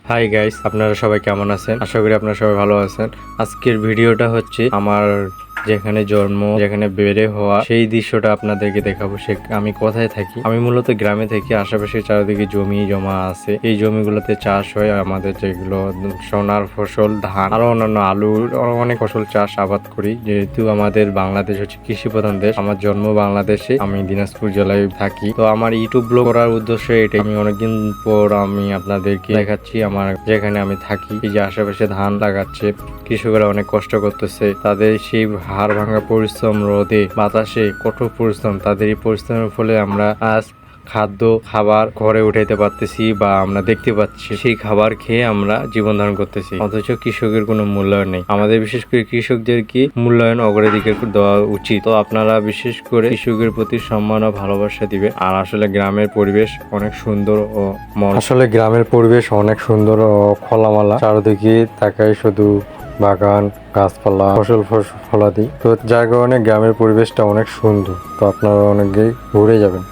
Hi guys, আপনারা সবাই কেমন আছেন? আশা করি আপনারা সবাই ভালো আছেন। আজকের ভিডিওটা হচ্ছে আমার যেখানে জন্ম, যেখানে বেড়ে হওয়া সেই দৃশ্যটা আপনাদেরকে দেখাবো। আমি কোথায় থাকি? আমি মূলত গ্রামে থাকি। আশেপাশে চারিদিকে জমি জমা আছে। এই জমিগুলোতে চাষ হয় আমাদের যেগুলো সোনার ফসল, ধান, আরো অন্যান্য আলু, আরো অনেক ফসল চাষ আবাদ করি। যেহেতু আমাদের বাংলাদেশ হচ্ছে কৃষি প্রধান দেশ, আমার জন্ম বাংলাদেশে, আমি দিনাজপুর জেলায় থাকি। তো আমার ইউটিউব ব্লগ করার উদ্দেশ্য এটাই। আমি অনেকদিন পর আমি আপনাদেরকে দেখাচ্ছি আমার যেখানে আমি থাকি। এই যে আশেপাশে ধান লাগাচ্ছে, কৃষকরা অনেক কষ্ট করতেছে। তাদের সেই হাড় ভাঙা পরিশ্রম, রোদে বাতাসে কঠোর পরিশ্রম, তাদের এই পরিশ্রমের ফলে আমরা আজ খাবার ঘরে উঠাইতে পারতেছি বা আমরা দেখতে পাচ্ছি। সেই খাবার খেয়ে আমরা জীবন ধারণ করতেছি, অথচ কৃষকের কোনো মূল্যায়ন নেই। আমাদের বিশেষ করে কৃষকদেরকে মূল্যায়ন, অগ্রাধিকার দেওয়া উচিত। তো আপনারা বিশেষ করে কৃষকের প্রতি সম্মান ও ভালোবাসা দিবেন। আর আসলে গ্রামের পরিবেশ অনেক সুন্দর ও আসলে গ্রামের পরিবেশ অনেক সুন্দর ও খোলামেলা। চারদিকে তাকাই শুধু বাগান, গাছপালা, ফলাদি। তো যার কারণে গ্রামের পরিবেশটা অনেক সুন্দর। তো আপনারা অনেকেই ঘুরে যাবেন।